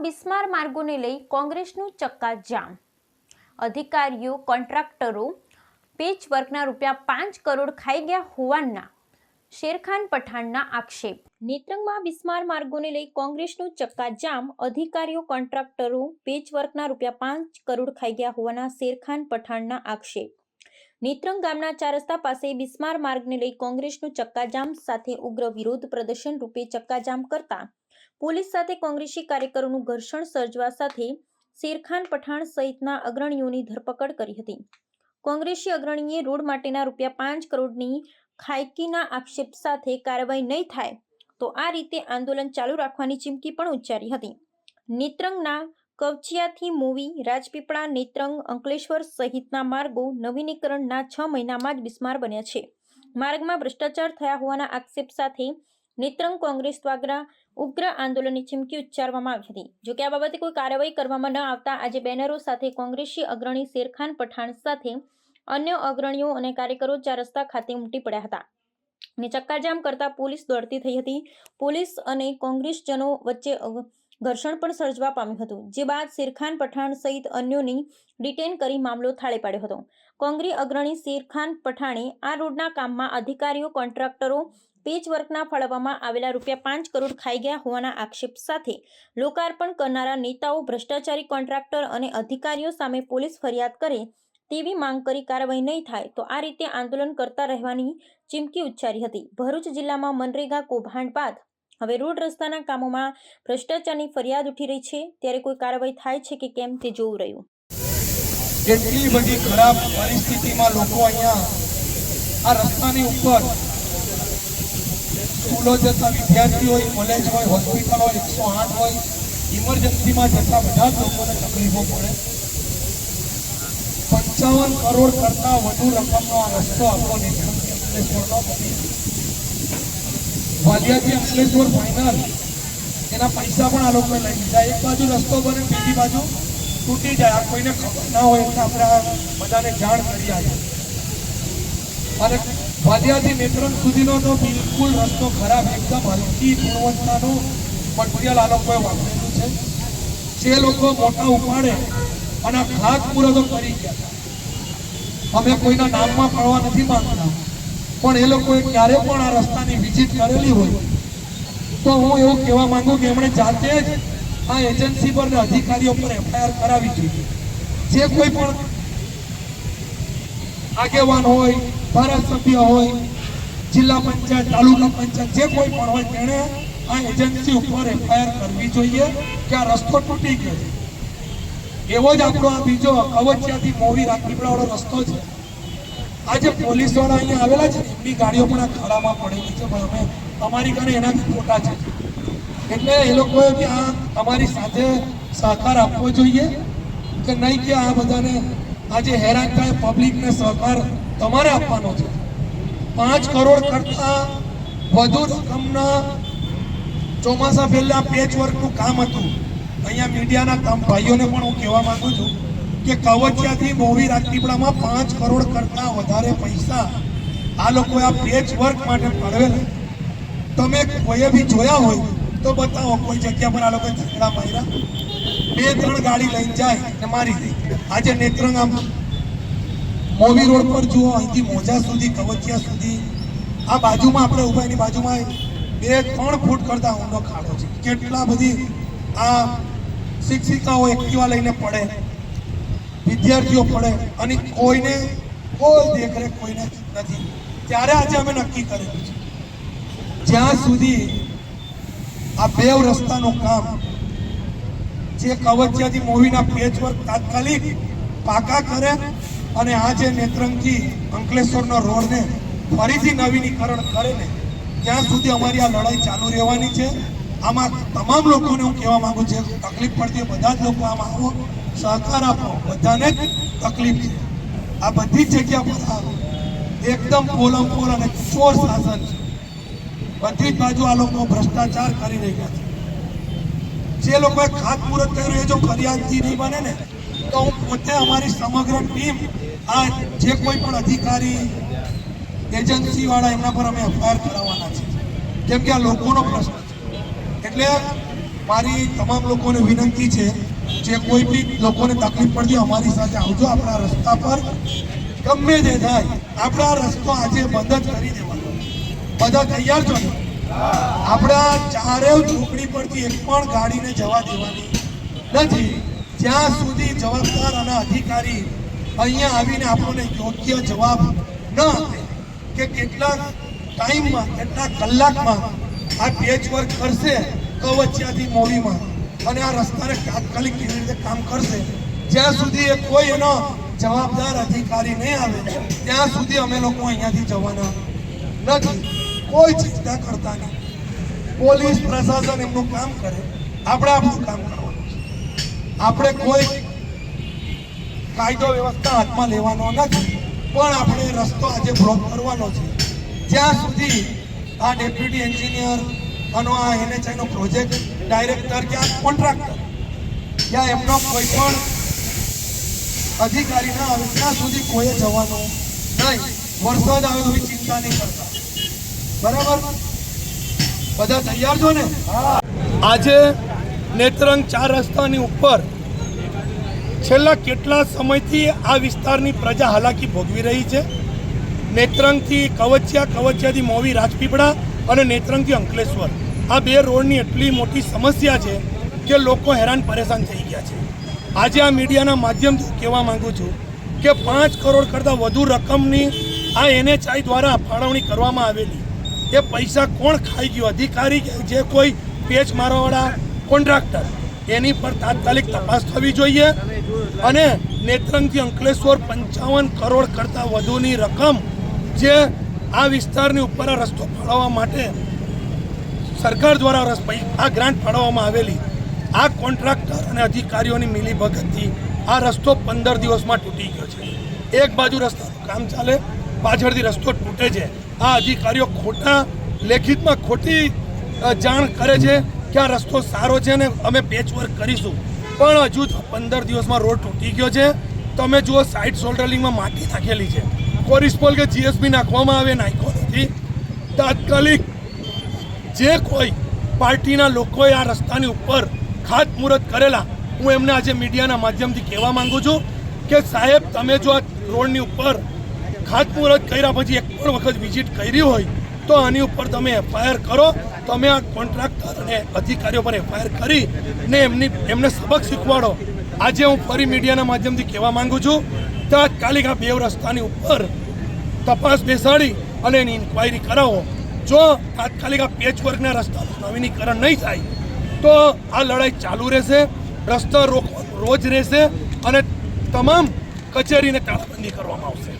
બિસ્માર માર્ગોને લઈ કોંગ્રેસનું ચક્કાજામ। અધિકારીઓ કોન્ટ્રાક્ટરો પેચવર્કના ₹5 કરોડ ખાઈ ગયા હોવાના શેરખાન પઠાણના આક્ષેપ। નેત્રંગમાં બિસ્માર માર્ગોને લઈ કોંગ્રેસનું ચક્કાજામ। અધિકારીઓ કોન્ટ્રાક્ટરો પેચવર્કના ₹5 કરોડ ખાઈ ગયા હોવાના શેરખાન પઠાણના આક્ષેપ। નેત્રંગ ગામના 4 રસ્તા પાસે બિસ્માર માર્ગને લઈ કોંગ્રેસનું ચક્કાજામ સાથે ઉગ્ર વિરોધ પ્રદર્શન રૂપે ચક્કાજામ કરતા પોલીસ સાથે કોંગ્રેસી કાર્યકરોનું ઘર્ષણ સર્જવા સાથે શેરખાન પઠાણ સહિતના અગ્રણીઓની ધરપકડ કરી હતી। કોંગ્રેસી અગ્રણીએ રોડ માટેના ₹5 કરોડની ખાયકીના આક્ષેપ સાથે કાર્યવાહી નહીં થાય તો આ રીતે આંદોલન ચાલુ રાખવાની ચીમકી પણ ઉચ્ચારી હતી। નેત્રંગના કવચિયાથી મોવી, રાજપીપળા, નેત્રંગ, અંકલેશ્વર સહિતના માર્ગો નવીનીકરણના 6 મહિનામાં જ બિસ્માર બન્યા છે। માર્ગમાં ભ્રષ્ટાચાર થયા હોવાના આક્ષેપ સાથે નેત્રંગ કોંગ્રેસ દ્વારા ઉગ્ર આંદોલનની ચીમકી ઉચ્ચારવામાં આવી હતી। જોકે આ બાબતે કોઈ કાર્યવાહી કરવામાં ન આવતા આજે બેનરો સાથે કોંગ્રેસી અગ્રણી શેરખાન પઠાણ સાથે અન્ય અગ્રણીઓ અને કાર્યકરો 4 રસ્તા ખાતે ઉમટી પડ્યા હતા અને ચક્કાજામ કરતા પોલીસ દોડતી થઈ હતી। પોલીસ અને કોંગ્રેસજનો વચ્ચે ઘર્ષણ પણ સર્જવા પામ્યું હતું, જે બાદ શેરખાન પઠાણ સહિત અન્યોની ડિટેન કરી મામલો થાળે પાડ્યો હતો। કોંગ્રેસ અગ્રણી શેરખાન પઠાણે આ રોડના કામમાં અધિકારીઓ કોન્ટ્રાક્ટરો પેચવર્કના ફાળવવામાં આવેલા ₹5 કરોડ ખાઈ ગયા હોવાના આક્ષેપ સાથે લોકાર્પણ કરનારા નેતાઓ ભ્રષ્ટાચારી કોન્ટ્રાક્ટર અને અધિકારીઓ સામે પોલીસ ફરિયાદ કરે તેવી માંગ કરી કાર્યવાહી નહીં થાય તો આ રીતે આંદોલન કરતા રહેવાની ચીમકી ઉચ્ચારી હતી। ભરૂચ જિલ્લામાં મનરેગા કૌભાંડ બાદ હવે રોડ રસ્તાના કામોમાં ભ્રષ્ટાચારની ફરિયાદ ઉઠી રહી છે, ત્યારે કોઈ કાર્યવાહી થાય છે કે કેમ તે જોવું રહ્યું। કેટલી બધી ખરાબ પરિસ્થિતિમાં લોકો અહીંયા આ રસ્તાની ઉપર સ્કૂલો જતા વિદ્યાર્થીઓ હોય, કોલેજ હોય, હોસ્પિટલ હોય, 108 હોય, ઇમરજન્સીમાં જતા બધા જ લોકોને તકલીફો પડે। 55 કરોડ કરતા વધુ રકમનો આ રસ્તો આપણો નેત્રંગથી અંકલેશ્વરનો વાલિયાથી અંકલેશ્વર ફાઇનલ એના પૈસા પણ આ લોકોએ લઈ લીધા। એક બાજુ રસ્તો બને, બીજી બાજુ તૂટી જાય, આ કોઈને ખબર ના હોય એટલે આપણે આ બધાને જાણ કરી આવ્યા। અને વાલિયાથી નેત્રંગ સુધીનો તો બિલકુલ રસ્તો ખરાબ, એકદમ હલકી ગુણવત્તાનું મટીરિયલ આ લોકોએ વાપરેલું છે। જે લોકો મોટા ઉપાડે અને ખાસ પૂરો તો કરી ગયા, અમે કોઈના નામમાં પડવા નથી માંગતા, પણ એ લોકોએ ક્યારે પણ આ રસ્તાની વિઝિટ કરેલી હોય તો હું એવું કહેવા માંગુ કે એમણે જાતે જ આ એજન્સી પર ને અધિકારીઓ પર FIR કરાવી જોઈએ। જે કોઈ પણ આગેવાન હોય, ધારાસભ્ય હોય, જિલ્લા પંચાયત, તાલુકા પંચાયત, જે કોઈ પણ હોય તેણે આ એજન્સી ઉપર FIR કરવી જોઈએ કે આ રસ્તો તૂટી ગયો છે। એવો જ આપણો આ બીજો કવચિયાથી મોવી રાજપીપળાવાળો રસ્તો છે। આજે પોલીસ વાળા અહીંયા આવેલા છે, એમની ગાડીઓ પણ આ ખાડામાં પડેલી છે, પણ અમે અમારી ગાડી એનાથી ખોટા છે, એટલે એ લોકોએ ત્યાં અમારી સાથે સહકાર આપવો જોઈએ કે નહીં કે આ બધાને આજે હેરાન થાય પબ્લિકને સહકાર તમારે આપવાનો છે। 5 કરોડ કરતા વધુ રકમના ચોમાસા પહેલા પેચવર્કનું કામ હતું। અહીંયા મીડિયાના ભાઈઓને પણ હું કહેવા માંગુ છું કે કવચિયાથી મોવી રાજપીપળામાં 5 કરોડ કરતા વધારે પૈસા આ લોકોએ આ પેચવર્ક માટે ફાળવેલા। તમે કોઈએ બી જોયા હોય તો બતાવો કોઈ જગ્યા પર આ લોકોએ ઝઘડા માર્યા, 2-3 ગાડી લઈને જાય અને મારી દે। આજે નેત્રંગ આમ મોવી રોડ પર જુઓ, અહીંથી મોજા સુધી, કવચિયા સુધી, આ બાજુમાં આપણે ઉભા એની બાજુમાં 2-3 ફૂટ કરતા ઊંડો ખાડો છે। કેટલા બધી આ શિક્ષિકાઓ એક્ટિવા લઈને પડે, વિદ્યાર્થીઓ પડે અને કોઈને કોઈ દેખરેખ કોઈને નથી। ત્યારે આજે અમે નક્કી કરેલું છે જ્યાં સુધી આ બેવ રસ્તાનું કામ જે કવચિયાથી મોવીના પેચવર્ક તાત્કાલિક પાકા કરે અને આ જે નેત્રંગથી અંકલેશ્વરનો રોડને ફરીથી નવીનીકરણ કરે ને ત્યાં સુધી અમારી આ લડાઈ ચાલુ રહેવાની છે। આમાં તમામ લોકોને હું કહેવા માંગુ છું, તકલીફ પડતી હોય બધા જ લોકો આમાં આવો, સહકાર આપો, બધાને જ તકલીફ છે। આ બધી જ જગ્યા પર એકદમ પોલમપોલ અને ચોર શાસન છે। બધી જ બાજુ આ લોકો ભ્રષ્ટાચાર કરી રહ્યા છે। જે લોકોએ ખાતમુહૂર્ત કર્યું એ જો ફરિયાદથી નહીં બને ને તો હું પોતે અમારી સમગ્ર ટીમ આ જે કોઈ પણ અધિકારી એજન્સી વાળા એમના પર અમે FIR કરાવવાના છે, કેમ કે આ લોકોનો પ્રશ્ન છે। એટલે મારી તમામ લોકોને વિનંતી છે, જે કોઈ બી લોકોને તકલીફ પડતી અમારી સાથે આવજો. આપણા રસ્તા પર ગમે તે થાય, આપણા રસ્તો આજે બંધ જ કરી દેવાનો. બધા તૈયાર છો ને? આપણા ચારેય ઝૂંપડી પરથી એક પણ ગાડીને જવા દેવાની નથી જ્યાં સુધી જવાબદાર અને અધિકારી અહીંયા આવીને આપણને યોગ્ય જવાબ ન આપે કે કેટલા ટાઈમમાં, કેટલા કલાકમાં આ પેચ વર્ક કરશે કવચિયાથી મોવીમાં અને આ રસ્તાને તાત્કાલિક કેવી રીતે કામ કરશે. જ્યાં સુધી એ કોઈ એનો જવાબદાર અધિકારી નહીં આવે ત્યાં સુધી અમે લોકો અહીંયાથી જવાના નથી. કોઈ ચિંતા કરતા નહીં. પોલીસ પ્રશાસન એમનું કામ કરે, આપણે આપણું કામ કરવાનું છે. આપણે કોઈ કાયદો વ્યવસ્થા હાથમાં લેવાનો નથી, પણ આપણે રસ્તો આજે બ્લોક કરવાનો છે જ્યાં સુધી આ ડેપ્યુટી એન્જિનિયર અને આ NHI નો પ્રોજેક્ટ ડાયરેક્ટર કે આ કોન્ટ્રાક્ટર યા એમનો કોઈ પણ અધિકારી ના આવે ત્યાં સુધી કોઈ જવાનું નહીં. વરસાદ આવે તો ચિંતા નહીં કરતા. બરાબર? બધા તૈયાર છો ને? આજે નેત્રંગ 4 રસ્તાની ઉપર છેલ્લા કેટલા સમયથી આ વિસ્તારની પ્રજા હાલાકી ભોગવી રહી છે. નેત્રંગથી કવચિયા, કવચિયાથી મોવી રાજપીપળા અને નેત્રંગથી અંકલેશ્વર, આ 2 રોડની એટલી મોટી સમસ્યા છે કે લોકો હેરાન પરેશાન થઈ ગયા છે. આજે આ મીડિયાના માધ્યમથી કહેવા માંગુ છું કે 5 કરોડ કરતાં વધુ રકમની આ NHI દ્વારા ફાળવણી કરવામાં આવેલી, એ પૈસા કોણ ખાઈ ગયું? અધિકારી કે જે કોઈ પેચ મારવાવાળા કોન્ટ્રાક્ટર? એની પર તાત્કાલિક તપાસ થવી જોઈએ. અને નેત્રંગથી અંકલેશ્વર 55 કરોડ કરતાં વધુની રકમ જે આ વિસ્તારની ઉપર આ રસ્તો ફાળવવા માટે સરકાર દ્વારા આ ગ્રાન્ટ ફાળવવામાં આવેલી, આ કોન્ટ્રાક્ટર અને અધિકારીઓની મિલીભગતથી આ રસ્તો 15 દિવસમાં તૂટી ગયો છે. એક બાજુ રસ્તાનું કામ ચાલે, પાછળથી રસ્તો તૂટે છે. આ અધિકારીઓ ખોટા લેખિતમાં ખોટી જાણ કરે છે કે આ રસ્તો સારો છે ને અમે પેચ વર્ક કરીશું, પણ હજુ 15 દિવસમાં રોડ તૂટી ગયો છે. તમે જુઓ, સાઇડ શોલ્ડરિંગમાં માટી નાખેલી છે. કોરિસ્પોલ કે GSB નાખવામાં આવે, નાખ્યો નથી. તાત્કાલિક જે કોઈ પાર્ટીના લોકોએ આ રસ્તાની ઉપર ખાતમુહૂર્ત કરેલા, હું એમને આજે મીડિયાના માધ્યમથી કહેવા માંગુ છું કે સાહેબ, તમે જો આ રોડની ઉપર ખાતમુહૂર્ત કર્યા પછી એક પણ વખત વિઝિટ કરી હોય તો આની ઉપર તમે FIR કરો. તમે આ કોન્ટ્રાક્ટર અને અધિકારીઓ પર FIR કરી ને એમને સબક શીખવાડો. આજે હું ફરી મીડિયાના માધ્યમથી કહેવા માંગુ છું, તાત્કાલિક આ 2 રસ્તાની ઉપર તપાસ બેસાડી અને એની ઇન્ક્વાયરી કરાવો. જો તાત્કાલિક આ પેચવર્કના રસ્તાનું નવીનીકરણ નહીં થાય તો આ લડાઈ ચાલુ રહેશે. રસ્તા રોજ રહેશે અને તમામ કચેરીને તાળાબંધી કરવામાં આવશે.